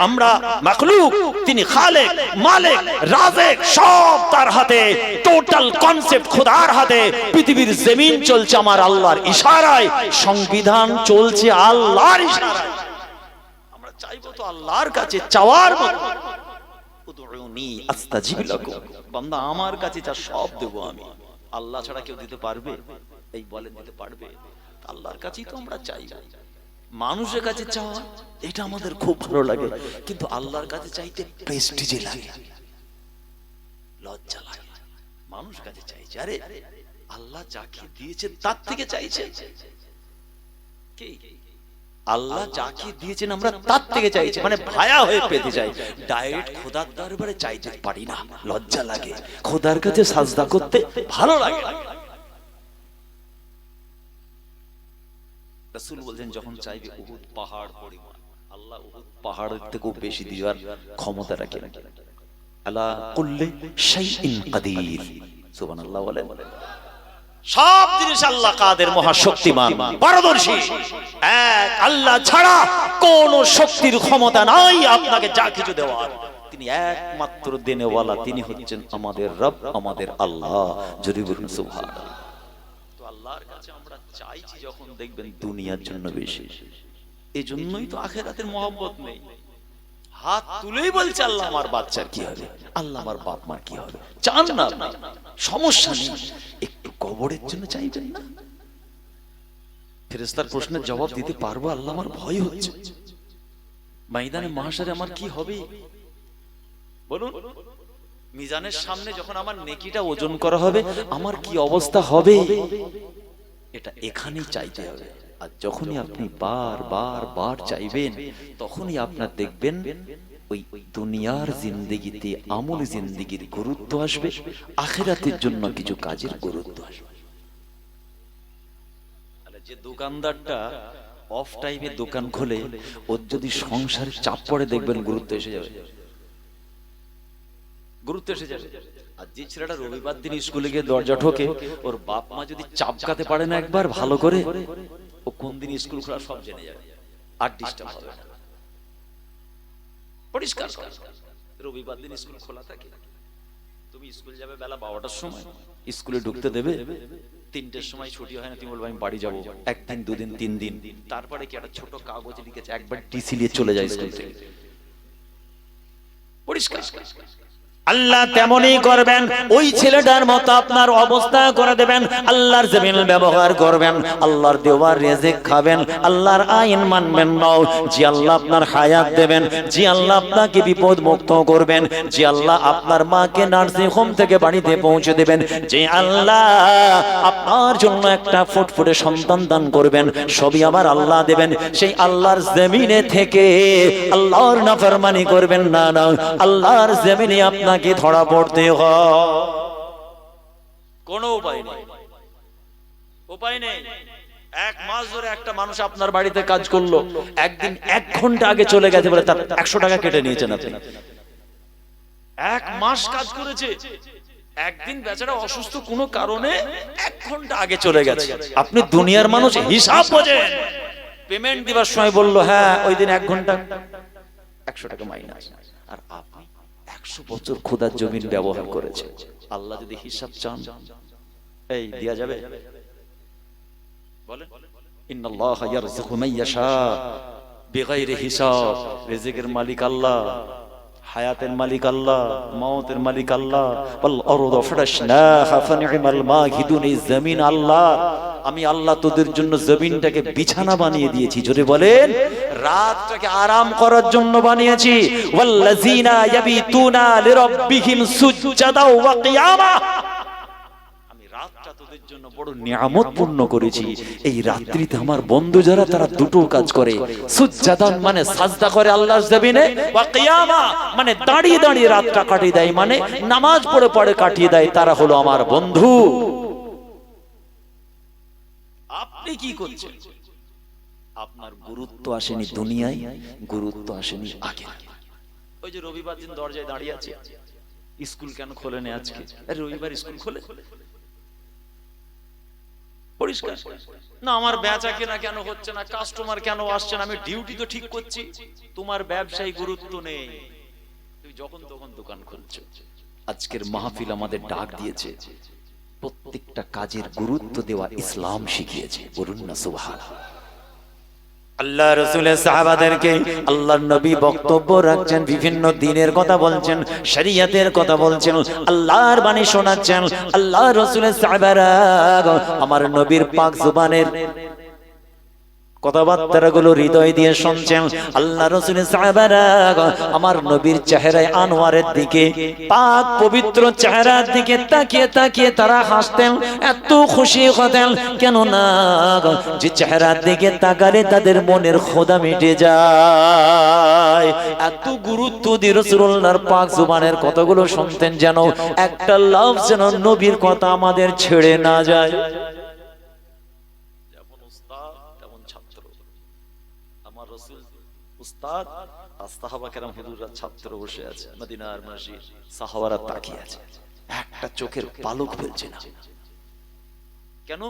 আমরা মাখলুক, তিনি খালেক, মালিক, রাযিক, সব তার হাতে। টোটাল কনসেপ্ট খোদার হাতে। পৃথিবীর জমিন চলছে আমার আল্লাহর ইশারায়, সংবিধান চলছে আল্লাহর ইশারায়। আমরা চাইবো তো আল্লাহর কাছে, চাওয়ার মতো। উদউনি আস্তাজিব লাকুম, বান্দা আমার কাছে যা সব দেব আমি। আল্লাহ ছাড়া কেউ দিতে পারবে? এই বলেন দিতে পারবে? আল্লাহর কাছেই তো আমরা চাই। মানুষের কাছে চাওয়া এটা আমাদের খুব ভালো লাগে, কিন্তু আল্লাহর কাছে চাইতে প্রেস্টিজে লাগে, লজ্জা লাগে। মানুষ কাছে চাইছে, আরে আল্লাহ যাকে দিয়েছেন তার থেকে চাইছে কি? আল্লাহ যাকে দিয়েছেন আমরা তার থেকে চাইছি, মানে ভায়া হয়ে পেতে চাই। ডাইরেক্ট খোদার দরবারে চাইতে পারি না, লজ্জা লাগে। খোদার কাছে সাজদা করতে ভালো লাগে। রাসূল বলেন যখন চাইবে উহুদ পাহাড় পরিমাণ, আল্লাহ উহুদ পাহাড়ের থেকেও বেশি দেওয়ার ক্ষমতা রাখেন। আলা কুল্লি শাইইন কাদির, সুবহানাল্লাহ বলেন। সব জিনিস আল্লাহ কাদের, মহাশক্তিমান, পারদর্শী। এক আল্লাহ ছাড়া কোন শক্তির ক্ষমতা নাই আপনাকে যা কিছু দেওয়ার। তিনি একমাত্র দেনেওয়ালা, তিনি হচ্ছেন আমাদের রব, আমাদের আল্লাহ। যদি বলুন সুবহানাল্লাহ। তো আল্লাহর কাছে আমরা চাইছি যখন, দেখবেন দুনিয়ার জন্য বেশি। এই জন্যই তো আখিরাতের মহব্বত নেই। হাত তুলেই বলছে আল্লাহ আমার বাচ্চার কি হবে, আল্লাহ আমার বাপ মার কি হবে। চান না, সমস্যা নেই, একটু কবরের জন্য চাইবেন না। ফেরেশতার প্রশ্নের জবাব দিতে পারবো, আল্লাহ আমার ভয় হচ্ছে। ময়দানে মাহশারে আমার কি হবে বলুন? মিজানের সামনে যখন আমার নেকিটা ওজন করা হবে, আমার কি অবস্থা হবে, এটা এখানেই চাইতে হবে। আর যখনই আপনি বার চাইবেন, তখনই আপনার দেখবেন ওই দুনিয়ার জিন্দেগিতে, আমল জিন্দেগির গুরুত্ব আসবে, আখিরাতের জন্য কিছু কাজের গুরুত্ব আসবে। যে দোকানদারটা অফ টাইমে দোকান খোলে, ওর যদি সংসারের চাপ পড়ে, দেখবেন গুরুত্ব এসে যাবে, গুরুত্ব এসে যাবে। আর যে ছেলেটা রবিবার দিন স্কুলে গিয়ে দরজা ঠোকে, ওর বাপ মা যদি চাপকাতে পারে না একবার ভালো করে, ও কোন দিন স্কুল খোলা সব জেনে যাবে, আর ডিস্টার্ব হবে না। পরিষ্কার রবিবার দিন স্কুল খোলা থাকে, তুমি স্কুল যাবে বেলা 12টার সময়, স্কুলে ঢুকতে দেবে 3টের সময় ছুটি হয় না, তুমি বলবে আমি বাড়ি যাবো। একদিন, দুদিন, 3 দিন, তারপরে কি একটা ছোট কাগজ লিখেছে, একবার টিসি নিয়ে চলে যায় স্কুল থেকে। পরিষ্কার। আল্লাহ তেমনই করবেন, ওই ছেলেটার মতো আপনার অবস্থা করে দেবেন। আল্লাহর জমিন ব্যবহার করবেন, আল্লাহর দেওয়া রিজিক খাবেন, আল্লাহর আইন মানবেন না। যে আল্লাহ আপনার হায়াত দেবেন, যে আল্লাহ আপনাকে বিপদ মুক্ত করবেন, যে আল্লাহ আপনার মাকে নার্সিং হোম থেকে বাড়িতে পৌঁছে দেবেন, যে আল্লাহ আপনার জন্য একটা ফুটফুটে সন্তান দান করবেন, সবই আমার আল্লাহ দেবেন। সেই আল্লাহর জমিনে থেকে আল্লাহর নাফরমানি করবেন না, না আল্লাহর জমিনে আপনার কি ধরা পড়তে হয়, কোনো উপায় নেই, উপায় নেই। 1 মাস ধরে একটা মানুষ আপনার বাড়িতে কাজ করলো, একদিন 1 ঘন্টা আগে চলে গেছে বলে তার 100 টাকা কেটে নিয়েছেন আপনি। 1 মাস কাজ করেছে, একদিন বেচারা অসুস্থ কোনো কারণে 1 ঘন্টা আগে চলে গেছে। আপনি দুনিয়ার মানুষ, হিসাব বোঝেন। পেমেন্ট দিবার সময় বললো হ্যাঁ ওই দিন 1 ঘন্টা 100 টাকা মাইনাস। আর আপনি 100 বছর খোদার জমিন ব্যবহার করেছে। আল্লাহ যদি হিসাব চান, এই দেয়া যাবে? বলেন, ইন্নাল্লাহা ইয়ারযুকু মান ইয়াশা বিগাইরি হিসাব। রিজিকের মালিক আল্লাহ, হায়াতের মালিক আল্লাহ, মওতের মালিক আল্লাহ। ওয়াল আরদু ফারাশনাহা ফানি'মাল মাহিদুন। এই জমিন আল্লাহ, আমি আল্লাহ তোদের জন্য জমিনটাকে বিছানা বানিয়ে দিয়েছি। জোরে বলেন, রাতটাকে আরাম করার জন্য বানিয়েছি। ওয়াল্লাযিনা ইয়াবিতুনা লিরাব্বিহিম সুজদাও ওয়া কিয়ামা। আমি রাতটা তোদের জন্য বড় নিয়ামত পূর্ণ করেছি। এই রাত্রিতে আমার বন্ধু যারা, তারা দুটো কাজ করে। সুজদান মানে সাজদা করে আল্লাহর জমিনে, ওয়া কিয়ামা মানে দাঁড়িয়ে দাঁড়িয়ে রাতটা কাটিয়ে দেয়, মানে নামাজ পড়ে পড়ে কাটিয়ে দেয়। তারা হলো আমার বন্ধু। আপনি কি করছেন? আপনার গুরুত্ব আসেনি দুনিয়ায়, গুরুত্ব আসেনি আগে। ওই যে রবিবার দিন দরজায় দাঁড়িয়ে আছে, স্কুল কেন খোলেনি আজকে? রবিবার স্কুল খোলে, পরিষ্কার না। আমার বেচা কেনা কেন হচ্ছে না, কাস্টমার কেন আসছে না, আমি ডিউটি তো ঠিক করছি। তোমার ব্যবসায় গুরুত্ব নেই, তুমি যখন তখন দোকান খুলছো। আজকের মাহফিল আমাদের ডাক দিয়েছে প্রত্যেকটা কাজের গুরুত্ব দেওয়া ইসলাম শিখিয়েছে। বলুন না সুবহানাল্লাহ। আল্লাহ রাসূলের সাহাবাদেরকে আল্লাহর নবী বক্তব্য রাখছেন, বিভিন্ন দ্বীনের কথা বলছেন, শরীয়তের কথা বলছেন, আল্লাহর বাণী শোনাচ্ছেন। আল্লাহ রাসূলের সাহাবারা আমার নবীর পাক জবানের কথাবার্তাগুলো হৃদয় দিয়ে শুনছেন। আল্লাহ রাসূলের সাহাবারা আমার নবীর চেহারায় আনোয়ারের দিকে, পাক পবিত্র চেহারার দিকে তাকিয়ে তাকিয়ে তারা হাসতেন, এত খুশি হতেন। কেন না, যে চেহারার দিকে তাকালে তাদের মনের খোদা মিটে যায়। এত গুরুত্ব দিয়ে রাসূলুল্লাহর পাক জবানের কথাগুলো শুনতেন, যেন একটা লাভ যেন নবীর কথা আমাদের ছেড়ে না যায়। উস্তাদ আর সাহাবা কেরাম হুজুররা ছাত্র বসে আছে, মদিনার মসজিদ, সাহাবারা তাকিয়ে আছে, একটা চোখের পালক ফেলছে না। কেন?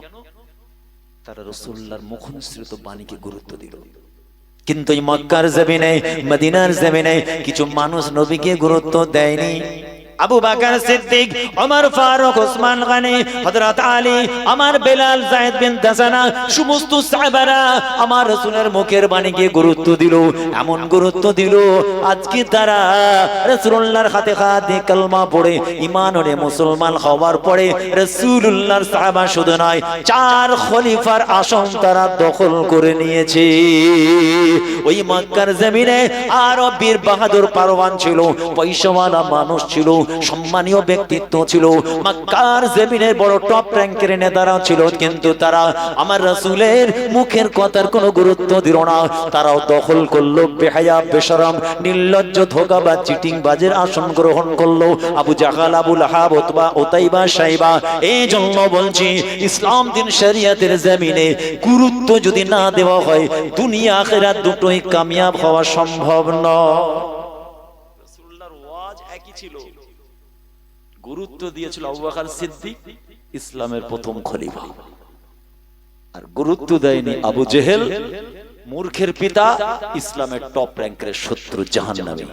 তারা রাসূলুল্লাহর মুখনিসৃত বাণীকে গুরুত্ব দিল। কিন্তু এই মক্কার জমিনে, মদিনার জমিনে কিছু মানুষ নবীকে গুরুত্ব দেয়নি। আবু বকর সিদ্দিক, ওমর ফারুক, ওসমান গনি, হযরত আলী, আমার বেলাল, যায়েদ বিন হাসানা, সমস্ত সাহাবারা আমার রাসূলের মুখের বাণীকে গুরুত্ব দিল। এমন গুরুত্ব দিল আজকে তারা রাসূলুল্লাহর হাতে হাতে কালমা পড়ে ঈমান ওরে মুসলমান হওয়ার পরে রাসূলুল্লাহর সাহাবা শুধু নয়, 4 খলিফার আসন তারা দখল করে নিয়েছে। ওই মক্কার জমিনে আরো বীর বাহাদুর পারওয়ান ছিল, পয়সাওয়ালা মানুষ ছিল, সম্মানীয় ব্যক্তিত্ব ছিল, মক্কার জমিনের বড় টপ র‍্যাঙ্কের নেতারা ছিল। কিন্তু তারা আমার রাসূলের মুখের কথার কোনো গুরুত্ব দিল না। তারাও দখল করলো, বেহায়া, বেশরম, নির্লজ্জ, ধোঁকাবাজ, চিটিংবাজের আসন গ্রহণ করলো। আবু জাহাল, আবু লাহাব, উতবা, উতাইবা, শাইবা। এই জন্য বলছি, ইসলাম দিন শরিয়তের জমিনে গুরুত্ব যদি না দেওয়া হয়, দুনিয়া আখিরাত দুটোই কামিয়াব হওয়া সম্ভব নয়। রাসূলুল্লাহর ওয়াজ একই ছিল, গুরুত্ব দিয়েছিল আবু বকর সিদ্দিক, ইসলামের প্রথম খলিফা। আর গুরুত্ব দেয়নি আবু জেহেল, মূর্খের পিতা, ইসলামের টপ র‍্যাঙ্কের শত্রু, জাহান্নামী।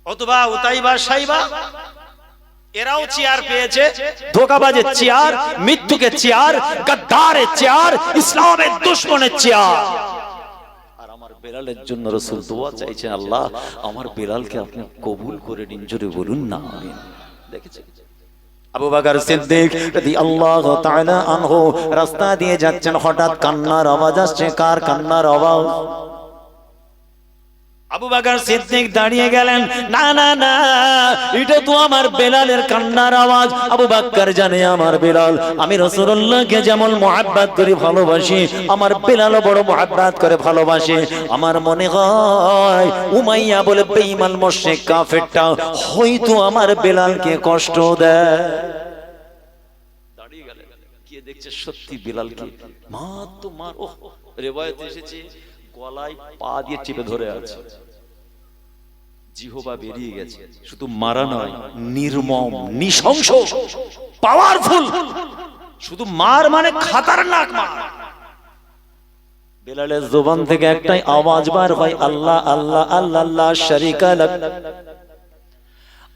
উতবা, উতাইবা, শাইবা এরাও চেয়ার পেয়েছে, ধোঁকাবাজের চেয়ার, মৃত্যুকে চেয়ার, গাদ্দারের চেয়ার, ইসলামের দুশমনের চেয়ার। বেলালের জন্য রাসূল দোয়া চাইছেন, আল্লাহ আমার বেলালকে আপনি কবুল করে নিন। জোরে বলুন না আমিন। দেখেছেন আবু বকর সিদ্দিক রাদিয়াল্লাহু তাআলা আনহু রাস্তা দিয়ে যাচ্ছেন, হঠাৎ কান্নার আওয়াজ আসছে। কার কান্নার আওয়াজ? আবু বকর সিদ্দিক দাঁড়িয়ে গেলেন, না না না, এটা তো আমার বেলালের কান্নার আওয়াজ। আবু বকর জানে আমার বেলাল, আমি রাসূলুল্লাহকে যেমন মুহাব্বত করি, ভালোবাসি, আমার বেলালও বড় মুহাব্বত করে ভালোবাসে। আমার মনে হয় উমাইয়া বলে বেঈমান মুশরিক কাফেরটা হয়তো আমার বেলালকে কষ্ট দেয়। দাঁড়িয়ে গেলেন, কে দেখছে সত্যি বেলালকে মার তো মার। ওহ, রিওয়ায়াতে এসেছে গলায় পা দিয়ে চেপে ধরে আছে, জিহবা বেরিয়ে গেছে। শুধু মারা নয়, নির্মম, নৃশংস, পাওয়ারফুল। শুধু মার মানে খতরনাক মার। বেলালের জবান থেকে একটাই আওয়াজ বার হয়, আল্লাহ আল্লাহ আল্লাহ লা শারীকা লাক।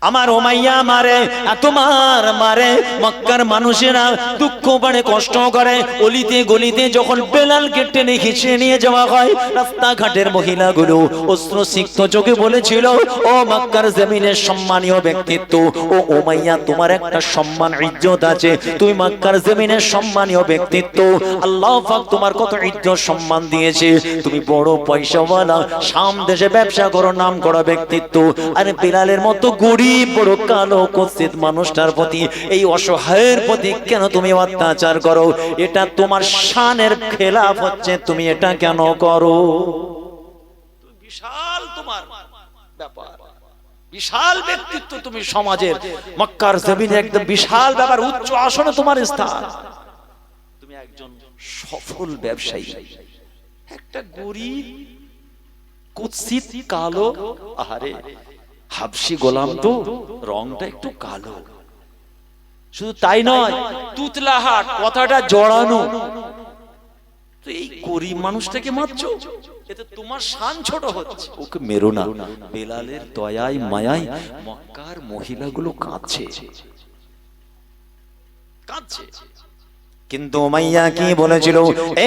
আমার উমাইয়া মারে, এত মার মারে, মক্কার মানুষেরা দুঃখ পায়, কষ্ট করে। অলিতে গলিতে যখন বেলালকে টেনে খিঁচিয়ে নিয়ে যাওয়া হয়, রাস্তাঘাটের মহিলাগুলো অশ্রুসিক্ত চোখে বলেছিল, ও মক্কার জমিনের সম্মানীয় ব্যক্তিত্ব, ও উমাইয়া তোমার একটা সম্মান ইজ্জত আছে, তুমি মক্কার জমিনের সম্মানীয় ব্যক্তিত্ব, আল্লাহ পাক তোমার কত ইজ্জত সম্মান দিয়েছে, তুমি বড় পয়সাওয়ালা, শাম দেশে ব্যবসা করো, নাম করা ব্যক্তিত্ব। আর বেলালের মতো গরিব, বড় কালো কুৎসিত মানুষটার প্রতি, এই অসহায়ের প্রতি কেন তুমি অত্যাচার করো? এটা তোমার শানের খেলাফ হচ্ছে, তুমি এটা কেন করো? বিশাল তোমার ব্যাপার, বিশাল ব্যক্তিত্ব তুমি সমাজের, মক্কার জমিনে একদম বিশাল ব্যাপার, উচ্চ আসনে তোমার স্থান। তুমি একজন সফল ব্যবসায়ী, একটা গরিব কুৎসিত কালো, আহারে হাবশি গোলাম তো রংটা একটু কালো, শুধু তাই নয়, তুতলাহাট কথাটা জড়ানো। তো এই গরিব মানুষটাকে মারছো, এতে তোমার শান ছোট হচ্ছে, ওকে মেরো না। বেলালের দয়ায় মায়ায় মক্কার মহিলাগুলো কাঁদছে কাঁদছে। কিন্তু উমাইয়া কি বলেছিল,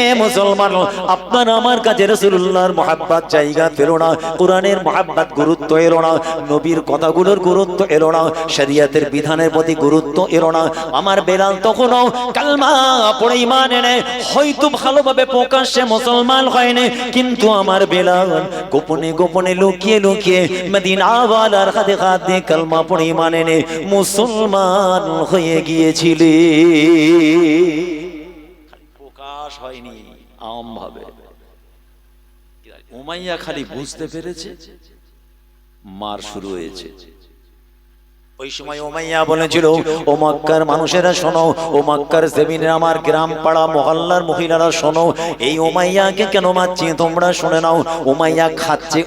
এ মুসলমান, আপনার আমার কাছে রাসূলুল্লাহর মহব্বত জায়গা পেল না, কোরআনের মহব্বত গুরুত্ব এলো না, নবীর কথাগুলোর গুরুত্ব এলো না, শরীয়তের বিধানের প্রতি গুরুত্ব এলো না। আমার বেলাল তখনও কালমা পড়ে ঈমান এনে হয়তো ভালোভাবে প্রকাশ্যে মুসলমান হয়নি, কিন্তু আমার বেলাল গোপনে গোপনে লুকিয়ে লুকিয়ে মদিনাওয়ালার হাতে হাত দিয়ে কালমা পড়ে ঈমান এনে মুসলমান হয়ে গিয়েছিলেন। প্রকাশ হয়নি আম ভাবে। উমাইয়া খালি বুঝতে পেরেছে মার শুরু হয়েছে। ওই সময় উমাইয়া বলেছিল, ও মক্কার মানুষেরা শোনো, ও মক্কার জমিনে আমার গ্রাম পাড়া মহল্লার মহিলারা শোনো, এই উমাইয়াকে কেন মারছি তোমরা শুনে নাও। উমাইয়া খাচ্ছে,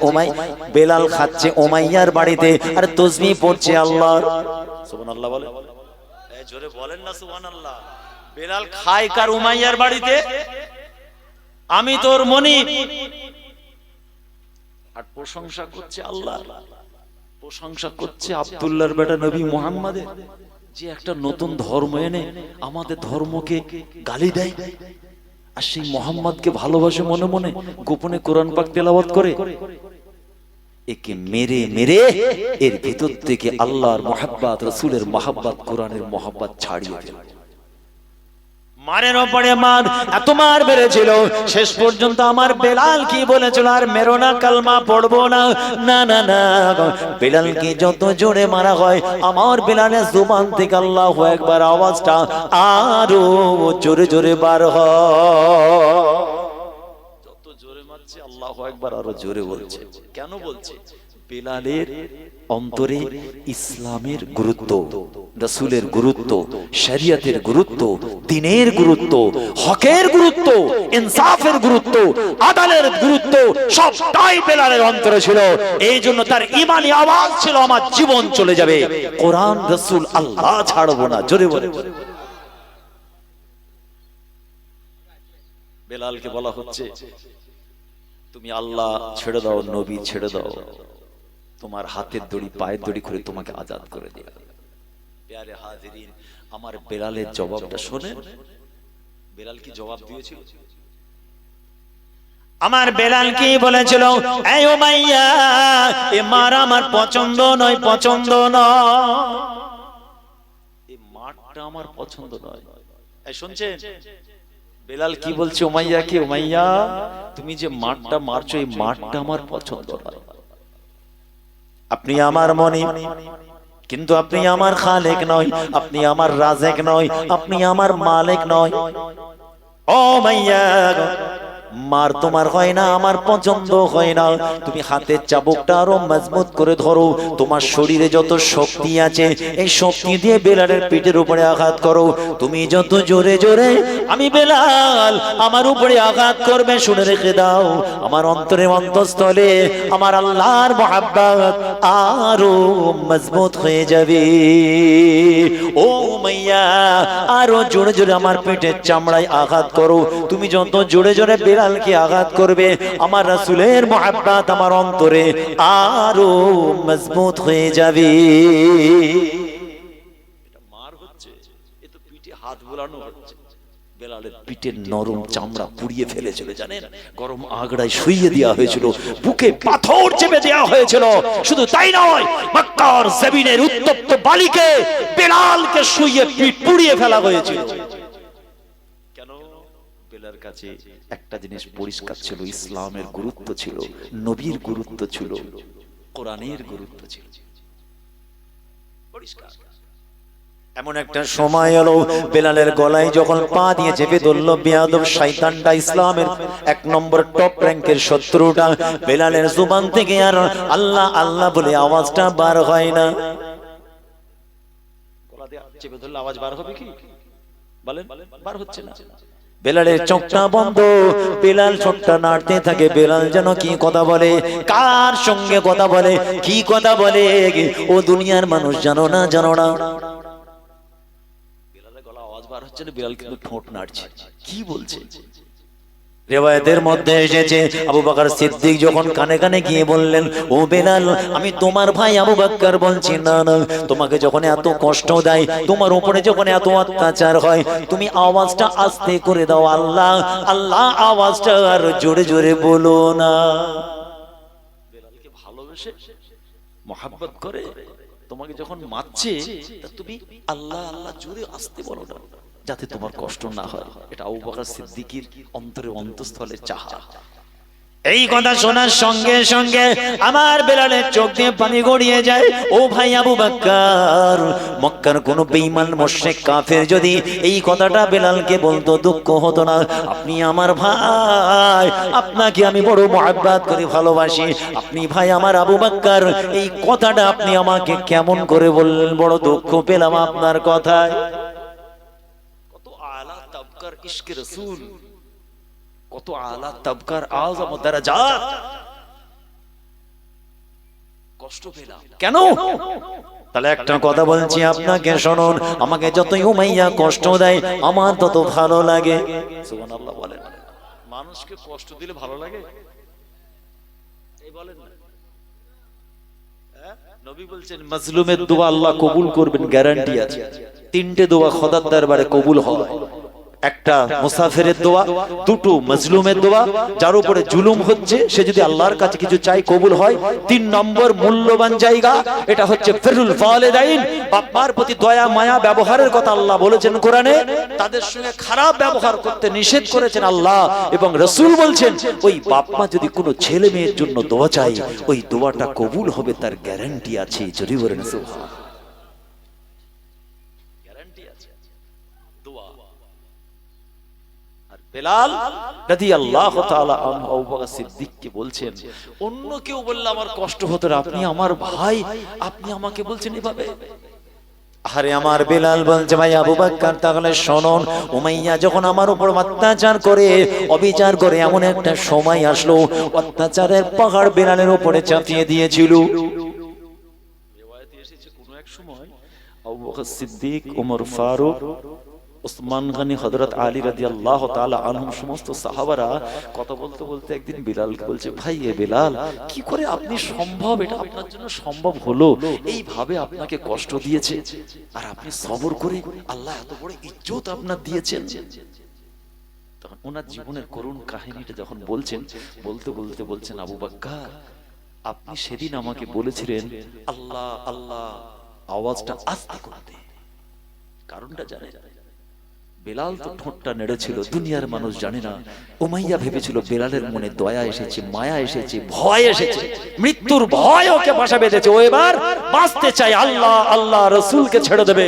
বেলাল খাচ্ছে উমাইয়ার বাড়িতে আর তাসবিহ পড়ছে আল্লাহর। সুবহানাল্লাহ বলে, জোরে বলেন না সুবহানাল্লাহ। বেলাল খায় কার? উমাইয়ার বাড়িতে। আমি তোর মনিব, আর প্রশংসা করছে আল্লাহর, প্রশংসা করছে আব্দুল্লাহর বেটা নবী মুহাম্মাদের, যে একটা নতুন ধর্ম এনে আমাদের ধর্মকে গালি দেয়, আর সেই মুহাম্মাদকে ভালোবাসে মনে মনে, গোপনে কোরআন পাক তেলাওয়াত করে। একে মেরে মেরে এর ভিতর থেকে আল্লাহর মহব্বত, রাসূলের মহব্বত, কোরআনের মহব্বত ছাড়িয়ে দিল। মারের ওপরে মার, এত মার বেড়েছিল, শেষ পর্যন্ত আমার বেলাল কি বলেছিল, আর মেরো না, কালমা পড়বো না। না না না, বেলালকে যত জোরে মারা হয় আমার বেলালের জুবান থেকে আল্লাহু আকবার আওয়াজটা আরো জোরে জোরে বার হয়। যত জোরে মারছে আল্লাহু আকবার আরো জোরে বলছে। কেন বলছে? বেলালের অন্তরে ইসলামের গুরুত্ব, রাসূলের গুরুত্ব, শরীয়তের গুরুত্ব, দ্বীনের গুরুত্ব, হকের গুরুত্ব, ইনসাফের গুরুত্ব, আদালের গুরুত্ব সবটাই বেলালের অন্তরে ছিল। এই জন্য তার ঈমানি আওয়াজ ছিল, আমার জীবন চলে যাবে, কোরআন রাসূল আল্লাহ ছাড়বো না। জোরে বলে। বেলালকে বলা হচ্ছে, তুমি আল্লাহ ছেড়ে দাও, নবী ছেড়ে দাও, তোমার হাতের দড়ি পায়ের দড়ি করে তোমাকে আজাদ করে দেয়া। প্যারে হাজিরিন, আমার বেলালের জবাবটা শোনেন। বেলাল কি জবাব দিয়েছিল? আমার বেলাল কি বলেছিল, এই উমাইয়া, এ মার আমার পছন্দ নয়, পছন্দ নয়, এই মারটা আমার পছন্দ নয়। এই শুনছেন বেলাল কি বলছে উমাইয়াকে, উমাইয়া তুমি যে মারটা মারছো, এই মারটা আমার পছন্দ নয়। আপনি আমার মনিব, কিন্তু আপনি আমার খালেক নয়, আপনি আমার রাজেক নয়, আপনি আমার মালিক নয়। ও মাইয়া, মার তোমার হয় না, আমার পছন্দ হয় না। তুমি হাতের চাবুকটা আরো মজবুত করে ধরো, তোমার শরীরে যত শক্তি আছে এই শক্তি দিয়ে বেলালের পিঠের উপরে আঘাত করো। তুমি যত জোরে জোরে আমি বেলাল আমার উপরে আঘাত করবে, শুনে রেখে দাও, আমার অন্তরে অন্তঃস্থলে আমার আল্লাহর মহব্বত আরো মজবুত হয়ে যাবে। ও মাইয়া, আরো জোরে জোরে আমার পিঠের চামড়ায় আঘাত করো। তুমি যত জোরে জোরে বেলালকে আঘাত করবে, আমার রাসূলের মহব্বত আমার অন্তরে আরো মজবুত হয়ে যাবে। এটা মার হচ্ছে, এ তো পিঠে হাত বুলানো হচ্ছে। বেলালের পিঠের নরম চামড়া পুড়িয়ে ফেলেছিল, জানেন, গরম আগড়ায় শুইয়ে দেওয়া হয়েছিল, বুকে পাথর চেপে দেওয়া হয়েছিল। শুধু তাই নয়, মক্কার জমিনের উত্তপ্ত বালিকে বেলালকে শুইয়ে পিঠ পুড়িয়ে ফেলা হয়েছিল। কেন? বেলালের কাছে একটা জিনিস পরিষ্কার ছিল, ইসলামের গুরুত্ব ছিল, নবীর গুরুত্ব ছিল, কোরআনের গুরুত্ব ছিল পরিষ্কার। এমন একটা সময় এলো, বেলালের গলায় যখন পা দিয়ে চেপে ধরলো বেয়াদব শয়তানটা, ইসলামের এক নম্বর টপ র‍্যাঙ্কের শত্রুটা, বেলালের জুবান থেকে আর আল্লাহ আল্লাহ বলে আওয়াজটা বার হয় না। গলা দিয়ে চেপে ধরলে আওয়াজ বার হবে কি? বলেন, বার হচ্ছে না। বেলালের চোখটা বন্ধ, বেলাল ঠোঁটটা নাড়তে থাকে। বেলাল যেন কি কথা বলে, কার সঙ্গে কথা বলে, কি কথা বলে, ও দুনিয়ার মানুষ জানো না, জানো না। বার হচ্ছে না, বেলাল কিন্তু ঠোঁট নাড়ছে, কি বলছে? রিওয়ায়াতের মধ্যে এসেছে আবু বকর সিদ্দিক যখন কানে কানে গিয়ে বললেন, ও বেলাল, আমি তোমার ভাই আবু বকর বলছি, না না, তোমাকে যখন এত কষ্ট দেয়, তোমার উপরে যখন এত অত্যাচার হয়, তুমি আওয়াজটা আস্তে করে দাও, আল্লাহ আল্লাহ আওয়াজটা আর জোরে জোরে বলো না। বেলালকে ভালোবেসে মহব্বত করে তোমাকে যখন মারছে, তুমি আল্লাহ আল্লাহ জোরে আস্তে বলো না, যাতে তোমার কষ্ট না হয়। এটা আবু বকর সিদ্দিকীর অন্তরে অন্তঃস্থলে চাহা। এই কথা শোনার সঙ্গে সঙ্গে আমার বেলালের চোখ দিয়ে পানি গড়িয়ে যায়। ও ভাই আবু বকর, মক্কার কোন বেঈমান মুশরিক কাফের যদি এই কথাটা বেলালকে বলতো, দুঃখ হতো না? আপনি আমার ভাই, আপনাকে আমি বড় মহব্বত করে ভালোবাসি, আপনি ভাই আমার আবু বকর, এই কথাটা আপনি আমাকে কেমন করে বললেন? বড় দুঃখ পেলাম আপনার কথায়। কত আলা তাবকার ইশকে রাসূল, কত আলা তাবকার আযম দারাজাত, কষ্ট পেলাম কেন? তাহলে একটা কথা বলছি আপনাকে, শুনুন, আমাকে যতই উমাইয়া কষ্ট দেয় আমার তত ভালো লাগে। সুবহানাল্লাহ বলেন। মানুষকে কষ্ট দিলে ভালো লাগে? এই বলেন না। নবী বলছেন মাজলুমের দোয়া আল্লাহ কবুল করবেন, গ্যারান্টি আছে। তিনটে দোয়া খোদার দরবারে কবুল হয়। একটা মুসাফিরের দোয়া, দুটো মাজলুমের দোয়া, যার উপরে জুলুম হচ্ছে সে যদি আল্লাহর কাছে কিছু চাই কবুল হয়। 3 নম্বর মূল্যবান জায়গা, এটা হচ্ছে বিররুল ওয়ালিদাইন, বাবার প্রতি দয়া মায়া ব্যবহারের কথা আল্লাহ বলেছেন কোরআনে, তাদের সঙ্গে খারাপ ব্যবহার করতে নিষেধ করেছেন আল্লাহ এবং রাসূল বলছেন, ওই বাপ মা যদি কোনো ছেলে মেয়ের জন্য দোয়া চায়, ওই দোয়াটা কবুল হবে, তার গ্যারান্টি আছে। যদি বলেন সুবহানাল্লাহ, গ্যারান্টি আছে দোয়া। বেলাল রাদিয়াল্লাহু তাআলা আনহু আবু বকর সিদ্দিককে বলছেন, অন্য কেউ বললে আমার কষ্ট হতো না, আপনি আমার ভাই, আপনি আমাকে বলছেন এভাবে। আরে আমার বেলাল বলছে, ভাই আবু বকর, তাহলে শুনুন, উমাইয়া যখন আমার উপর অত্যাচার করে, অবিচার করে, এমন একটা সময় আসলো অত্যাচারের পাহাড় বেলালের উপরে চাপিয়ে দিয়েছিল। রিওয়ায়াতে এসেছে কোন এক সময় আবু বকর সিদ্দিক, ওমর ফারুক, উসমান গনি, হযরত আলী রাদিয়াল্লাহু তাআলা আনহুম, সমস্ত সাহাবারা কথা বলতে বলতে একদিন বেলালকে বলছে, ভাই এ বেলাল, কি করে আপনি সম্ভব, এটা আপনার জন্য সম্ভব হলো, এইভাবে আপনাকে কষ্ট দিয়েছে আর আপনি সবর করে আল্লাহ এত বড় ইজ্জত আপনার দিয়েছেন। তখন ওনার জীবনের করুণ কাহিনীটা যখন বলছেন, বলতে বলতে বলছেন, আবু বকর, আপনি সেদিন আমাকে বলেছিলেন আল্লাহ আল্লাহ আওয়াজটা আস্তে করতে, কারণটা জানেন? বেলাল তো ঠোঁটটা নেড়েছিল, দুনিয়ার মানুষ জানে না। উমাইয়া ভেবেছিল বেলালের মনে দয়া এসেছে, মায়া এসেছে, ভয় এসেছে, মৃত্যুর ভয় ওকে বাসা বেঁধেছে, ও এবার বাঁচতে চায়, আল্লাহ আল্লাহ রাসূলকে ছেড়ে দেবে।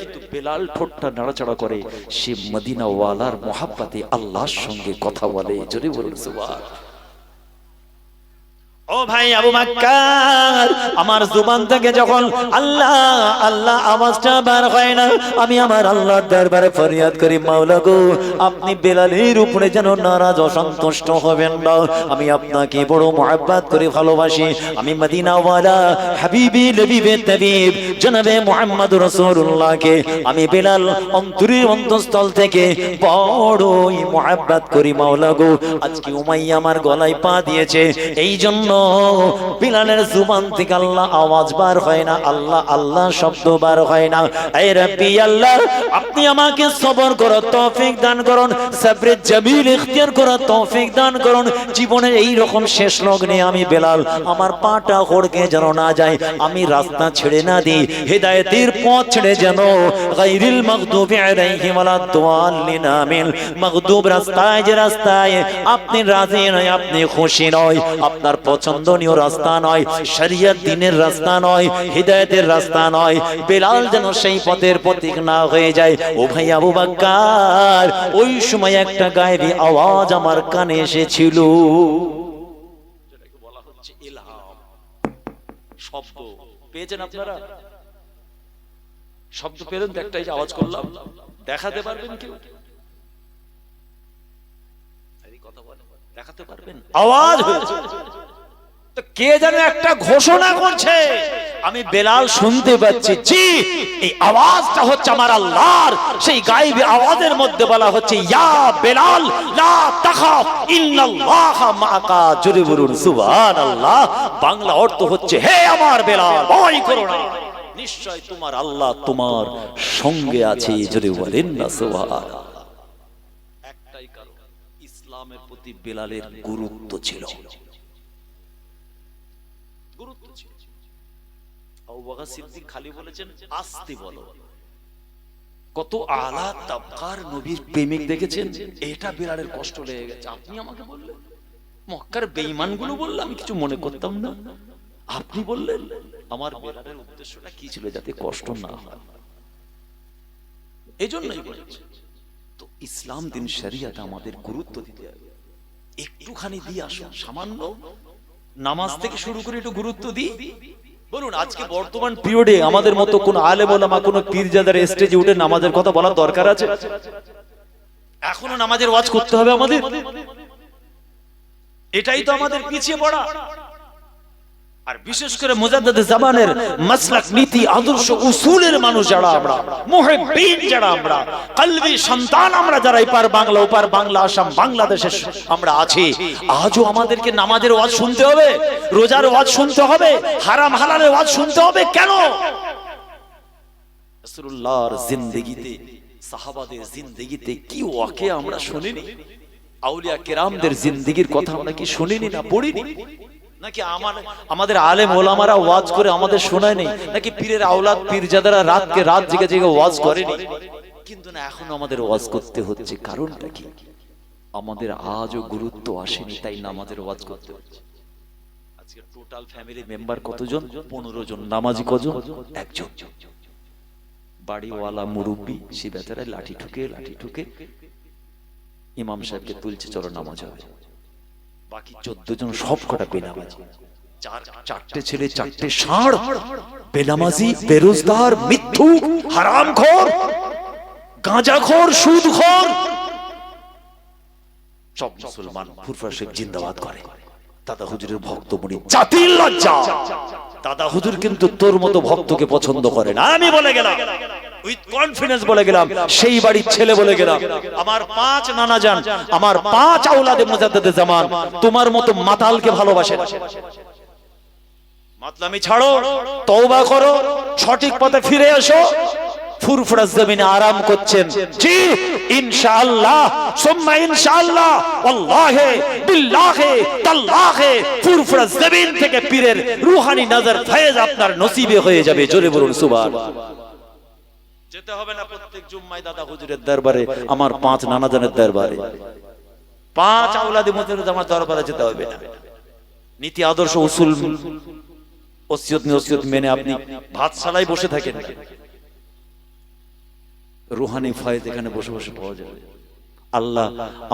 কিন্তু বেলাল ঠোঁটটা নাড়াচাড়া করে, সে মদিনা ওয়ালার মহাব্বতে আল্লাহর সঙ্গে কথা বলে। জোরে বলুন সুবহানাল্লাহ। ও ভাই আবু বকর, আমার জুবান থেকে যখন আল্লাহ আল্লাহ আওয়াজটা বার হয় না, আমি আমার আল্লাহর দরবারে ফরিয়াদ করি, মাওলা গো, আপনি বেলালের উপরে যেন নারাজ অসন্তুষ্ট হবেন না। আমি আপনাকে বড় মহব্বত করে ভালোবাসি। আমি মদিনাওয়ালা হাবিবি লবিবে তাবিব জনাবে মুহাম্মদ রাসূলুল্লাহকে আমি বেলাল অন্তরের অন্তঃস্থল থেকে বড়ই মহব্বত করি। মাওলা গো, আজকে উমাইয়া আমার গলায় পা দিয়েছে, এই জন্য বিলালের জুবান থেকে আল্লাহ আওয়াজ বার হয় না, আল্লাহ আল্লাহ শব্দ বার হয় না। এই রব্বি আল্লাহ, আপনি আমাকে সবর করার তৌফিক দান করুন, সবরে জামিল ইখতিয়ার করার তৌফিক দান করুন। জীবনের এই রকম শেষ লগ্নে আমি বেলাল আমার পাটা হড়কে যেন না যায়, আমি রাস্তা ছেড়ে না দিই, হেদায়েতের পথ ছেড়ে যেন গায়রিল মাগদুবি আলাইহিম ওয়ালাদ-দাল্লিন আমিন, মাগদুব রাস্তায়, যে রাস্তায় আপনি রাজি নয়, আপনি খুশি নয়, আপনার পছন্দনীয় রাস্তা নয়, শরীয়ত দিনের রাস্তা নয়, হিদায়াতের রাস্তা নয়, বেলাল যেন সেই পথের পথিক না হয়ে যায়। ও ভাই আবু বকর, ওই সময় একটা গায়েবী আওয়াজ আমার কানে এসেছিল, যেটাকে বলা হচ্ছে ইলহাম, শব্দ পেয়েছেন আপনারা? শব্দ পেলেন তো? একটাই আওয়াজ করলাম, দেখাতে পারবেন কেউ? কথা বলেন, দেখাতে পারবেন? আওয়াজ হয়েছে তো কে যেন একটা ঘোষণা করছে, আমি বেলাল শুনতে পাচ্ছি, জি এই আওয়াজটা হচ্ছে আমার আল্লাহর। সেই গায়েবী আওয়াজের মধ্যে বলা হচ্ছে, ইয়া বেলাল লা তাখাফ ইন্নাল্লাহা মাআকা। জোরে বলুন সুবহানাল্লাহ। বাংলা অর্থ হচ্ছে, হে আমার বেলাল, ভয় করো না, নিশ্চয় তোমার আল্লাহ তোমার সঙ্গে আছে। জোরে বলেন না সুবহানাল্লাহ। একটাই কারণ, ইসলামের প্রতি বেলালের গুরুত্ব ছিল, গুরুত্ব ছিল। আবু বকর সিদ্দিক খালি বলেছেন আস্তে বলো। কত আলা তাবকার নবীর প্রেমিক দেখেছেন, এটা বেলালের কষ্ট লেগে গেছে। আপনি আমাকে বললেন, মক্কার বেঈমানগুলো বলল, আমি কিছু মনে করতাম না, আপনি বললেন। আমার বেলালের উদ্দেশ্যটা কি ছিল? যাতে কষ্ট না হয়, এজন্যই বলেছে। তো ইসলাম দিন শরিয়াতে আমাদের গুরুত্ব দিতে হবে। একটুখানি দিয়ে আসুন, সামান্য নামাজ থেকে শুরু করে একটু গুরুত্ব দিই। বলুন, আজকে বর্তমান পিরিয়ডে আমাদের মতো কোন আলেম ওলামা, কোন পীরজাদার স্টেজে উঠে নামাজের কথা বলার দরকার আছে? এখনো নামাজের ওয়াজ করতে হবে আমাদের? এটাই তো আমাদের পিছিয়ে পড়া। আর বিশেষ করে মুজাদ্দিদ জামানের মাসলাক, নীতি, আদর্শ, উসুলের মানুষ যারা আমরা, মুহিব্বিন যারা আমরা, কলবি সন্তান আমরা যারা এপার বাংলা ওপার বাংলা, আসাম, বাংলাদেশে আমরা আছি, আজও আমাদেরকে নামাজের ওয়াজ শুনতে হবে, রোজার ওয়াজ শুনতে হবে, হারাম হালালের ওয়াজ শুনতে হবে। কেন? রাসূলুল্লাহর জিন্দেগিতে, সাহাবাদের জিন্দেগিতে কি ওয়াকে আমরা শুনিনি? আউলিয়া কেরামদের জিন্দেগির কথা আমরা কি শুনিনি না পড়িনি? নাকি আমাদের আলেম ওলামারা ওয়াজ করে আমাদের শোনায় নেই? নাকি পীরের আওলাদ পীরজাদারা রাতকে রাত জেগে জেগে ওয়াজ করেনি? কিন্তু না, এখনো আমাদের ওয়াজ করতে হচ্ছে। কারণটা কি? আমাদের আজও গুরুত্ব আসেনি, তাই নামাজের ওয়াজ করতে হচ্ছে। আজকে টোটাল ফ্যামিলি মেম্বার কতজন? 15 জন। নামাজি কজন? একজন। বাড়িওয়ালা মুরব্বী, সে বেচারায় লাঠি ঠুকে ইমাম সাহেবকে তুলছে, চলো নামাজ হবে। বাকি 14 জন সব কটা বেনামাজি। চারটে ছেলে, চারটে ষাঁড়, বেনামাজি, বেরোজগার, মিথ্যুক, হারামখোর, গাঁজাখোর, সুদখোর, সব মুসলমান ফুরফুরা শেখ জিন্দাবাদ করে। দাদা হুজুরের ভক্ত মনি জাতির লজ্জা। দাদা হুজুর কিন্তু তোর মতো ভক্তকে পছন্দ করে না। আমি বলে গেলাম, উইথ কনফিডেন্স বলে গেলাম, সেই বাড়ির ছেলে বলে গেলাম, আমার 5 নানা জান, আমার 5 আওলাদে মুজাদ্দিদ জামান তোমার মতো মাতালকে ভালোবাসে না। মাতলামি ছাড়ো, তওবা করো, সঠিক পথে ফিরে এসো। ফুরফুরা জমিনে আরাম করছেন, জি ইনশাআল্লাহ, সুম্মা ইনশাআল্লাহ, ওয়াল্লাহি বিল্লাহি তাল্লাহি, ফুরফুরা জমিন থেকে পীরের রূহানি নজর ফয়েজ আপনার নসিবে হয়ে যাবে। জোরে বলুন সুবহানাল্লাহ। যেতে হবে না প্রত্যেক জুম্মায় দাদা হুজুরের দরবারে, আমার 5 নানা জানের দরবারে, 5 আওলাদে মুজাদ্দিদ আমার দরবারে যেতে হবে না। নীতি, আদর্শ, উসুল, ওসিয়ত মেনে আপনি ভাতশালায় বসে থাকেন, রুহানি ফয়েজ এখানে বসে বসে পাওয়া যাবে। আল্লাহ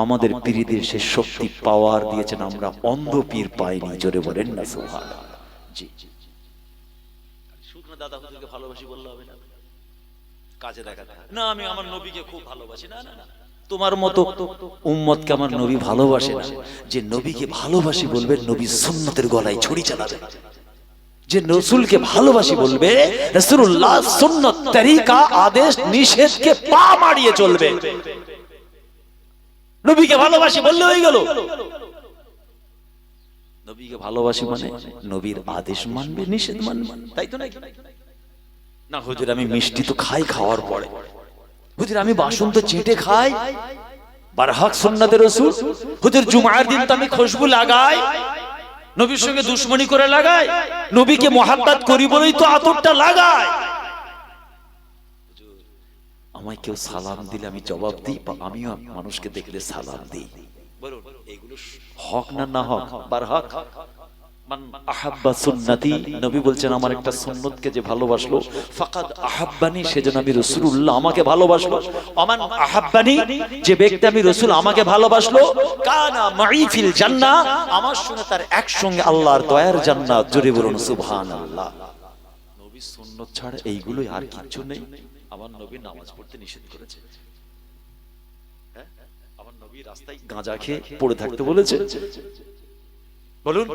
আমাদের পীরদের সে শক্তি পাওয়ার দিয়েছেন, আমরা অন্ধ পীর পাইনি। জোরে বলেন না সুবহানাল্লাহ। জি, শুকনা দাদা হুজুরকে ভালোবাসি বললে হবে না, কাজে দেখাতে না আমি আমার নবীকে খুব ভালোবাসি। না না না, তোমার মতো উম্মতকে আমার নবী ভালোবাসে না। যে নবীকে ভালোবাসি বলবে, নবীর সুন্নতের গলায় ছুরি চালাবে। যে রাসূলকে ভালোবাসি বলবে, রাসূলুল্লাহ সুন্নাত, তরিকা, আদেশ নিষেধকে পা মারিয়ে চলবে। নবীকে ভালোবাসি বললে হয়ে গেল। নবীকে ভালোবাসি মানে নবীর আদেশ মানবে, নিষেধ মানবে, তাই তো নাকি? না হুজুর আমি মিষ্টি তো খাই, খাওয়ার পরে হুজুর আমি বাসন তো চেটে খাই, বারহাক সুন্নাতে রাসূল। হুজুর জুমার দিন তো আমি খুশবু লাগাই, নবীর সঙ্গে দুশমনি করে লাগাই, নবীকে মোহাব্বত করি বলেই তো আতরটা লাগাই। আমায় কেউ সালাম দিলে আমি জবাব দিই, বা আমিও মানুষকে দেখলে সালাম দিই। বলুন এগুলো হক না না হক? বারহাক মান আহাব্বা সুন্নতি, নবী বলছেন আমার একটা সুন্নতকে যে ভালোবাসলো, ফাকাদ আহাব্বানি, সেজন্য আমি রাসূলুল্লাহ আমাকে ভালোবাসলো। আমান আহাব্বানি, যে ব্যক্তি আমি রাসূল আমাকে ভালোবাসলো, কানা মাই ফিল জান্নাহ, আমার সঙ্গে তার একসঙ্গে আল্লাহর দয়ার জান্নাত। জোরে বলুন সুবহানাল্লাহ। নবী সুন্নত ছাড়া এইগুলোই আর কিছু নেই। আমার নবী নামাজ পড়তে নিষেধ করেছে, হ্যাঁ আমার নবী রাস্তায় গাঁজা খেয়ে পড়ে থাকতে বলেছে। বলুন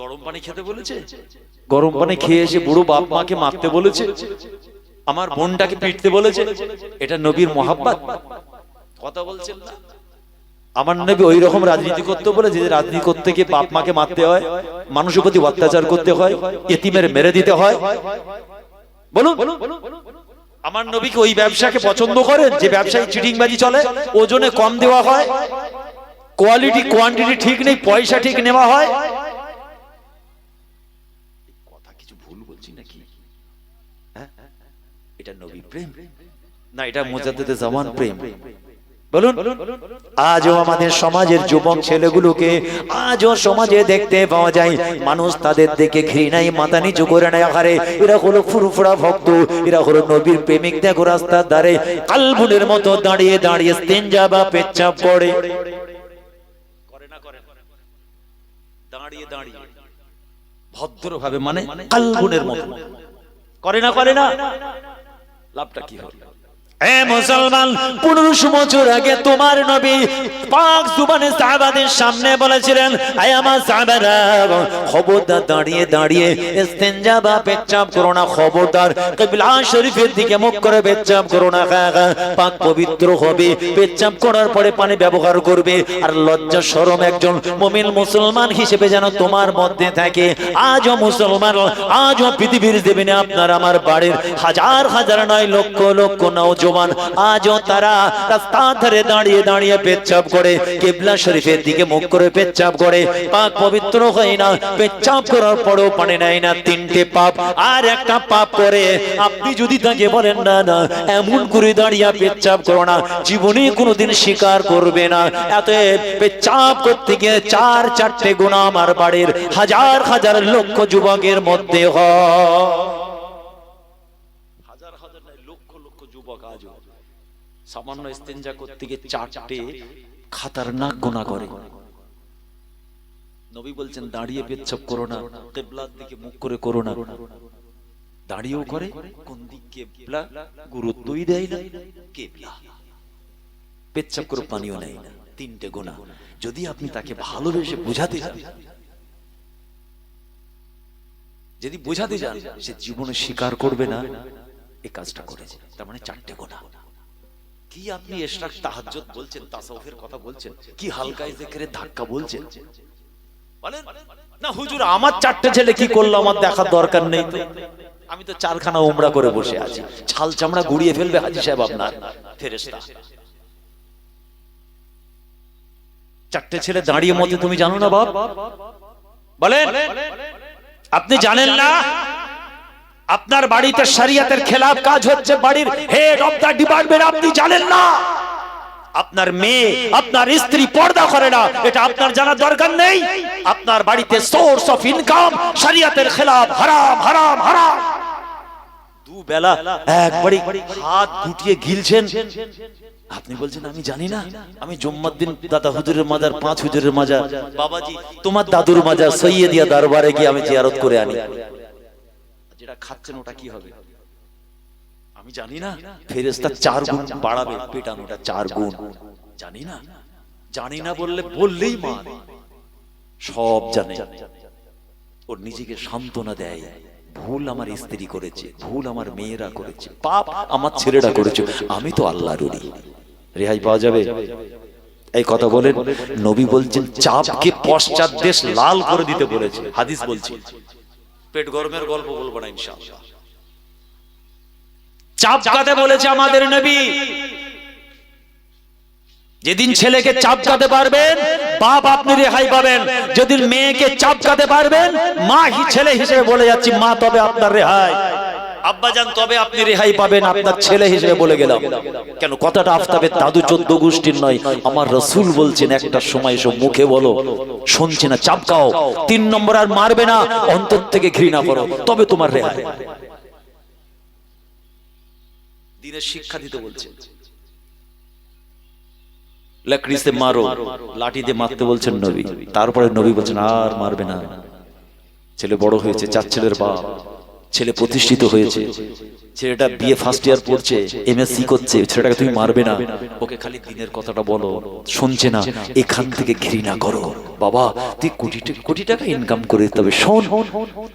গরম পানি খেতে বলেছে? গরম পানি খেয়ে এসে বুড়ো বাপ মাকে মারতে বলেছে? আমার বোনটাকে পিটতে বলেছে? এটা নবীর মহাব্বত? কথা বলছেন না। আমার নবী ওই রকম রাজনীতি করতে বলে যে রাজনীতি করতে গিয়ে বাপ মাকে মারতে হয়, মানুষের প্রতি অত্যাচার করতে হয়, এতিমের মেরে দিতে হয়? বলুন, আমার নবী কি ওই ব্যবসাকে পছন্দ করেন যে ব্যবসায় চিটিংবাজি চলে, ওজনে কম দেওয়া হয়, কোয়ালিটি কোয়ান্টিটি ঠিক নেই, পয়সা ঠিক নেওয়া হয়? কথা কিছু ভুল বলছি নাকি? এটা নবী প্রেম না এটা মুজাদ্দিদে জামান প্রেম? বলুন। আজও আমাদের সমাজের যুবক ছেলেগুলোকে আজও সমাজে দেখতে পাওয়া যায়, মানুষ তাদের দেখে ঘৃণায় মাথা নিচু করে নেয়। আরে এরা হলো ফুরফুরা ভক্ত, এরা হলো নবীর প্রেমিক। দেখো রাস্তার ধারে কালবুনের মতো দাঁড়িয়ে দাঁড়িয়ে ইস্তেঞ্জা বা পেচ্ছাপ করে না, করে দাঁড়িয়ে দাঁড়িয়ে ভদ্রভাবে, মানে কালবুনের মতো করে না। লাভটা কি হবে? এ মুসলমান, 1500 বছর আগে তোমার নবী পাক জুবানে সাহাবাদের সামনে বলেছিলেন, আয় আমার সাহাবারা, খবরদার দাঁড়িয়ে দাঁড়িয়ে ইস্তেঞ্জা বা পেচ্ছাপ করো না, খবরদার কিবলা শরীফের দিকে মুখ করে পেচ্ছাপ করো না। পাক পবিত্র হবে, পেচ্ছাপ করার পরে পানি ব্যবহার করবে। আর লজ্জা শরম একজন মুমিন মুসলমান হিসেবে যেন তোমার মধ্যে থাকে। আজও মুসলমান, আজও পৃথিবীর জমিনে আপনার আমার বাড়ির হাজার হাজার নয় লক্ষ লক্ষ নওজোয়ান আজও তারা রাস্তার ধারে দাঁড়িয়ে দাঁড়িয়ে পেচ্ছাপ করে, কিবলা শরীফের দিকে মুখ করে পেচ্ছাপ করে, পাক পবিত্র হয় না, পেচ্ছাপ করার পরেও পানি নেয় না। 3টে পাপ আর একটা পাপ করে। আপনি যদি তাকে বলেন না না এমন করে দাঁড়িয়ে পেচ্ছাপ করো না, জীবনে কোনোদিন স্বীকার করবে না। এত পেচ্ছাপ করতে গিয়ে 4-4টে গুনাহ আমার বাড়ির হাজার হাজার লক্ষ যুবকের মধ্যে হয়। সামান্য ইস্তেঞ্জা করতে গিয়ে 4টে খতরনাক গুনাহ করে। নবী বলছেন দাঁড়িয়ে পেচ্ছাপ করো না, কিবলার দিকে মুখ করে করো না। দাঁড়িয়েও করে, কোন দিক কিবলা গুরুত্বই দেয় না, কিবলা পেচ্ছাপ করে পানিও নেয় না। 3টে গুনাহ। যদি আপনি তাকে ভালোবেসে বোঝাতে যান, যদি বোঝাতে যান, সে জীবনে স্বীকার করবে না এই কাজটা করেছে। তার মানে 4টে গুনাহ। কি আপনি ইশরাক তাহাজ্জুদ বলছেন, তাসাউফের কথা বলছেন, কি হালকায় জিকিরে ধাক্কা বলছেন? বলেন না হুজুর আমার 4টে ছেলে কি করলো আমার দেখার দরকার নেই তো, আমি তো 4খানা উমরা করে বসে আছি। ছাল চামড়া গুড়িয়ে ফেলবে হাজী সাহেব আপনার ফেরেশতা। 4টে ছেলে দাঁড়িয়ে মতে তুমি জানো না বাপ? বলেন আপনি জানেন না আপনার বাড়িতে শরিয়তের খেলাফ কাজ হচ্ছে, বাড়ির হেড অফ দা ডিপার্টমেন্ট আপনি জানেন না? আপনার মেয়ে আপনার স্ত্রী পর্দা করে না, এটা আপনার জানার দরকার নেই? আপনার বাড়িতে সোর্স অফ ইনকাম শরিয়তের খেলাফ, হারাম হারাম হারাম। দুবেলা একবারই হাত গুটিয়ে গিলছেন, আপনি বলছেন আমি জানি না? আমি জুম্মার দিন দাদা হুজুরের মাজার, 5 হুজুরের মাজার, বাবাজি তোমার দাদুর মাজার সৈয়দিয়া দরবারে গিয়ে আমি জিয়ারত করে আনি। যেটা খাচ্ছেন ওটা কি হবে আমি জানি না? ফেরেশতা 4 গুণ বাড়াবে পেটানোটা, 4 গুণ। জানি না, জানি না বললেই মান সব জানে। ওর নিজেকে সান্ত্বনা দেয়, ভুল আমার স্ত্রী করেছে, ভুল আমার মেয়েরা করেছে, পাপ আমার ছেলেরা করেছে, আমি তো আল্লাহর ওলি। রেহাই পাওয়া যাবে? এই কথা বলেন। নবী বলছেন চাপকে পশ্চাৎ দেশ লাল করে দিতে বলেছে, হাদিস বলছি। পেট গরমের গল্প বলবো না ইনশাআল্লাহ। চাপকাতে বলেছে আমাদের নবী। যেদিন ছেলেকে চাপকাতে পারবেন বাপ আপনি রেহাই পাবেন, যেদিন মেয়েকে চাপকাতে পারবেন মা ছেলে হিসেবে বলে যাচ্ছি মা তবে আপনার রেহাই, আব্বাজান তবে আপনি রেহাই পাবেন, আপনার ছেলে হিসেবে বলে গেলাম। কেন কথাটা আফতাবের দাদু 14 গোষ্ঠীর নয়, আমার রাসূল বলছেন একটা সময় সব মুখে বলো, শুনছি না, চাপকাও। 3 নম্বর আর মারবে না, অন্তর থেকে ঘৃণা করো, তবে তোমার রেহাই। দিনের শিক্ষা দিতে বলছে, লাকড়ি সে মারো, লাঠি দিয়ে মারতে বলছেন নবী। তারপরে নবী বলছেন আর মারবে না। ছেলে বড় হয়েছে, 4 ছেলের বাপ, ছেলে প্রতিষ্ঠিত হয়েছে, ছেলেটা বিএ ফার্স্ট ইয়ার পড়ছে, এমএসসি করছে, ছেলেটাকে তুমি মারবে না, ওকে খালি দিনের কথাটা বলো, শুনছে না, এখান থেকে ঘৃণা করো, বাবা তুই কোটি টাকা ইনকাম করে, তবে শোন,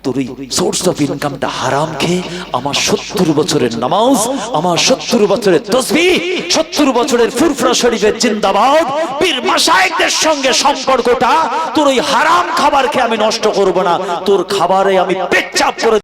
তোর ওই সোর্স অফ ইনকামটা হারাম খেয়ে আমার 70 বছরের নামাজ, আমার 70 বছরের তাসবিহ, 70 বছরের ফুরফুরা শরীফের জিন্দাবাদ, পীর মাশায়েখদের সঙ্গে সম্পর্কটা তোর ওই হারাম খাবার খেয়ে আমি নষ্ট করব না। তোর খাবারে আমি পেট চাপ করে